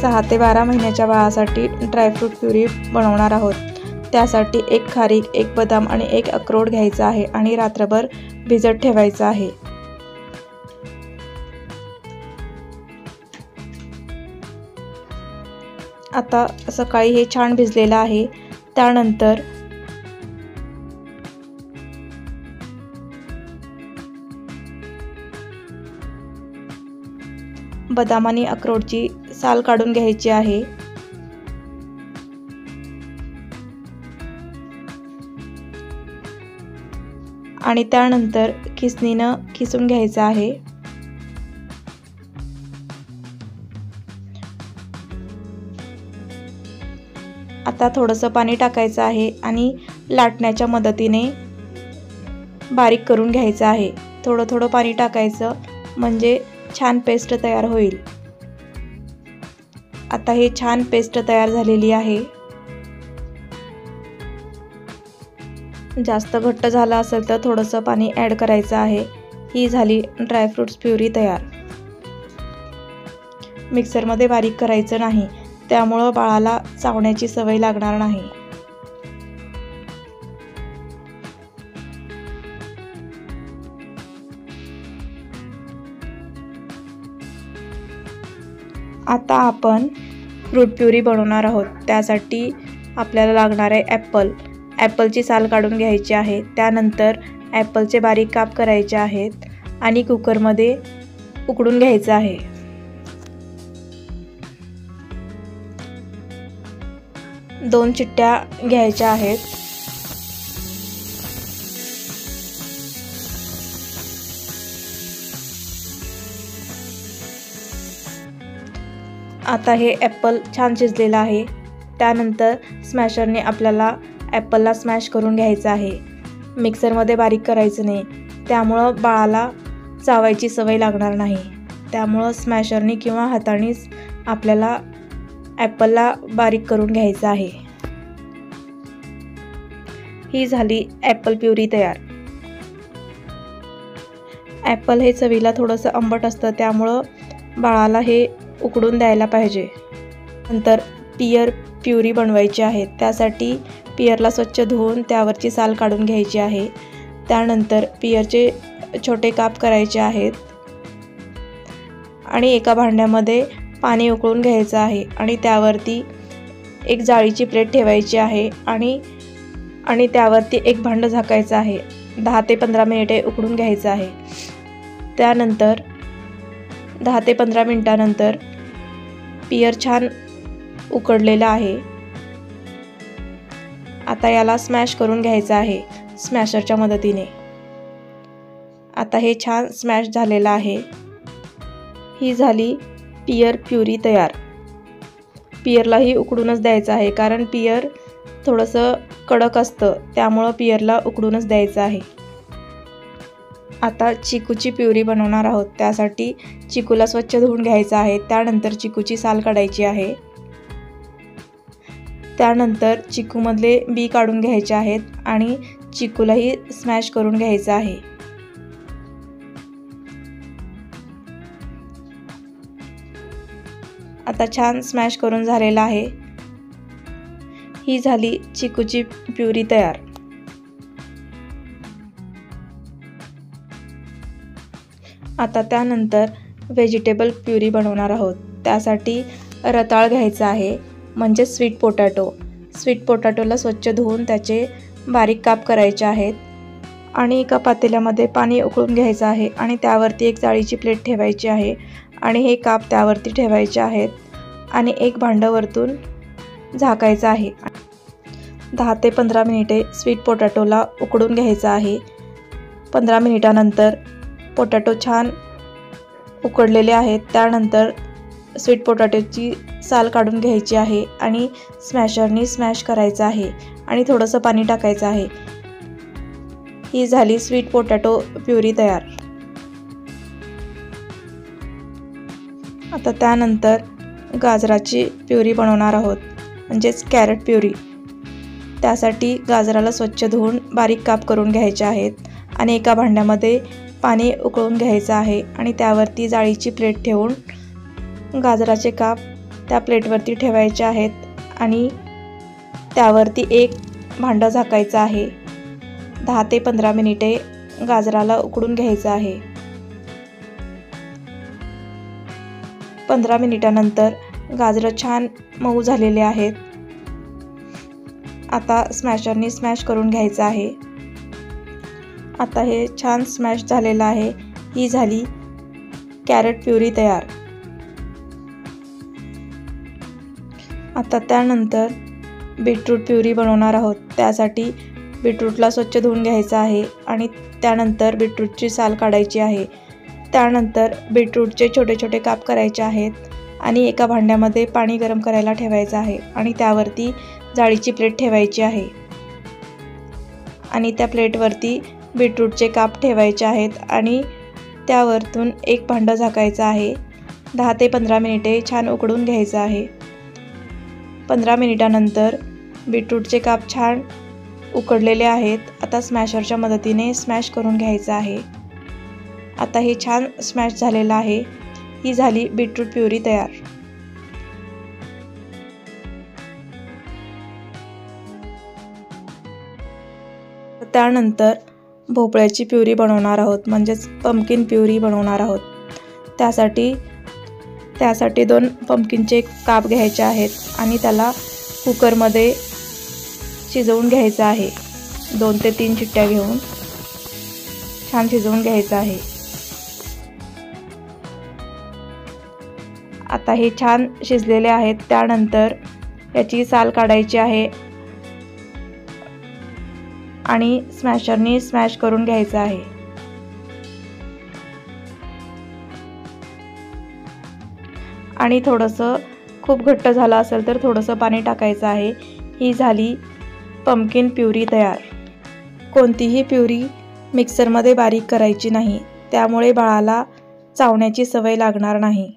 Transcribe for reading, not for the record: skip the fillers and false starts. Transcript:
6 ते 12 महिन्याच्या बाळासाठी ड्रायफ्रूट प्युरी बनवणार आहोत। त्यासाठी 1 खारीक, 1 बदाम आणि 1 अक्रोड घ्यायचा आहे आणि रात्रभर भिजत ठेवायचा आहे। आता सकाळी हे छान भिजलेलं आहे। त्यानंतर बदाम आणि अक्रोडची साल काढून घ्यायची आहे। आणि त्यानंतर खिसणीनं खिसून घ्यायचं आहे। आता थोडंसं पाणी टाकायचं आहे आणि लाटण्याच्या मदतीने बारीक करून घ्यायचं आहे। थोडं थोडं पाणी टाकायचं म्हणजे छान पेस्ट तयार होईल। आता हे छान पेस्ट तयार झालेली आहे। जास्त घट्ट झाला असेल तर थोडंसं पाणी ॲड करायचं आहे। ही झाली ड्रायफ्रूट्स प्युरी तयार। मिक्सरमध्ये बारीक करायचं नाही, त्यामुळं बाळाला चावण्याची सवय लागणार नाही। आता आपण फ्रूट प्युरी बनवणार आहोत। त्यासाठी आपल्याला लागणार आहे ॲपल। ॲपलची साल काढून घ्यायची आहे। त्यानंतर ॲपलचे बारीक काप करायचे आहेत आणि कुकरमध्ये उकडून घ्यायचं आहे। दोन शिट्ट्या घ्यायच्या आहेत। आता हे ॲपल छान शिजलेलं आहे। त्यानंतर स्मॅशरने आपल्याला ॲपलला स्मॅश करून घ्यायचं आहे। मिक्सरमध्ये बारीक करायचं नाही, त्यामुळं बाळाला चावायची सवय लागणार नाही। त्यामुळं स्मॅशरने किंवा हातानेच आपल्याला ॲपलला बारीक करून घ्यायचं आहे। ही झाली ॲपल प्युरी तयार। ॲपल हे चवीला थोडंसं आंबट असतं, त्यामुळं बाळाला हे उकडून द्यायला पाहिजे। नंतर पियर प्युरी बनवायची आहे। त्यासाठी पियरला स्वच्छ धुवून त्यावरची साल काढून घ्यायची आहे। त्यानंतर पियरचे छोटे काप करायचे आहेत आणि एका भांड्यामध्ये पाणी उकळून घ्यायचं आहे आणि त्यावरती एक जाळीची प्लेट ठेवायची आहे आणि त्यावरती एक भांडं झाकायचं आहे। 10 ते 15 मिनिटे उकडून घ्यायचं आहे। त्यानंतर 10 ते 15 मिनिटानंतर पियर छान उकडलेलं आहे। आता याला स्मॅश करून घ्यायचं आहे स्मॅशरच्या मदतीने। आता हे छान स्मॅश झालेलं आहे। ही झाली पियर प्युरी तयार। पियरलाही उकडूनच द्यायचं आहे, कारण पियर थोडंसं कडक असतं, त्यामुळं पियरला उकडूनच द्यायचं आहे। आता चिकूची प्युरी बनवणार आहोत। त्यासाठी चिकूला स्वच्छ धुवून घ्यायचं आहे। त्यानंतर चिकूची साल काढायची आहे। त्यानंतर चिकूमधले बी काढून घ्यायचे आहेत आणि चिकूलाही स्मॅश करून घ्यायचं आहे। आता छान स्मॅश करून झालेला आहे। ही झाली चिकूची प्युरी तयार। आता त्यानंतर व्हेजिटेबल प्युरी बनवणार आहोत। त्यासाठी रताळ घ्यायचा आहे, म्हणजे स्वीट पोटॅटो। स्वीट पोटॅटोला स्वच्छ धुवून त्याचे बारीक काप करायचे आहेत आणि एका पातेल्यामध्ये पाणी उकळून घ्यायचं आहे आणि त्यावरती एक जाळीची प्लेट ठेवायची आहे आणि हे काप त्यावरती ठेवायचे आहेत आणि एक भांडं वरतून झाकायचं आहे। 10 ते 15 मिनिटे स्वीट पोटॅटोला उकडून घ्यायचं आहे। 15 मिनिटानंतर पोटॅटो छान उकडलेले आहेत। त्यानंतर स्वीट पोटॅटोची साल काढून घ्यायची आहे आणि स्मॅशरने स्मॅश करायचं आहे आणि थोडंसं पाणी टाकायचं आहे। ही झाली स्वीट पोटॅटो प्युरी तयार। आता त्यानंतर गाजराची प्युरी बनवणार आहोत, म्हणजेच कॅरट प्युरी। त्यासाठी गाजराला स्वच्छ धुवून बारीक काप करून घ्यायचे आहेत आणि एका भांड्यामध्ये पाणी उकळून घ्यायचं आहे आणि त्यावरती जाळीची प्लेट ठेवून गाजराचे काप त्या प्लेटवरती ठेवायच्या आहेत आणि त्यावरती एक भांडं झाकायचं आहे. 10 ते 15 मिनिटे गाजराला उकडून घ्यायचं आहे. 15 मिनिटानंतर गाजरं छान मऊ झालेले आहेत. आता स्मॅशरने स्मॅश करून घ्यायचं आहे. आता हे छान स्मॅश झालेलं आहे. ही झाली कॅरट प्युरी तयार. आता त्यानंतर बीटरूट प्युरी बनवणार आहोत. त्यासाठी बीटरूटला स्वच्छ धुवून घ्यायचं आहे आणि त्यानंतर बीटरूटची साल काढायची आहे. त्यानंतर बीटरूटचे छोटे छोटे काप करायचे आहेत आणि एका भांड्यामध्ये पाणी गरम करायला ठेवायचं आहे आणि त्यावरती जाळीची प्लेट ठेवायची आहे आणि त्या प्लेटवरती बीटरूटचे काप ठेवायचे आहेत आणि त्यावरतून एक भांडं झाकायचं आहे. 10 ते 15 मिनिटे छान उकडून घ्यायचं आहे. 15 मिनिटानंतर बीटरूटचे काप छान उकडलेले आहेत. आता स्मॅशरच्या मदतीने स्मॅश करून घ्यायचं आहे. आता हे छान स्मॅश झालेलं आहे. ही झाली बीटरूट प्युरी तयार. त्यानंतर भोपळ्याची प्युरी बनवणार आहोत, म्हणजेच पंपकिन प्युरी बनवणार आहोत. त्यासाठी 2 पंपकिनचे काप घ्यायचे आहेत आणि त्याला कुकरमध्ये शिजवून घ्यायचं आहे. 2 ते 3 शिट्ट्या घेऊन छान शिजवून घ्यायचं आहे. आता हे छान शिजलेले आहेत. त्यानंतर याची साल काढायची आहे आणि स्मॅशरने स्मॅश करून घ्यायचं आहे. आणि थोडंसं खूप घट्ट झालं असेल तर थोडंसं पाणी टाकायचं आहे. ही झाली पंपकिन प्युरी तयार. कोणतीही प्युरी मिक्सरमध्ये बारीक करायची नाही, त्यामुळे बाळाला चावण्याची सवय लागणार नाही.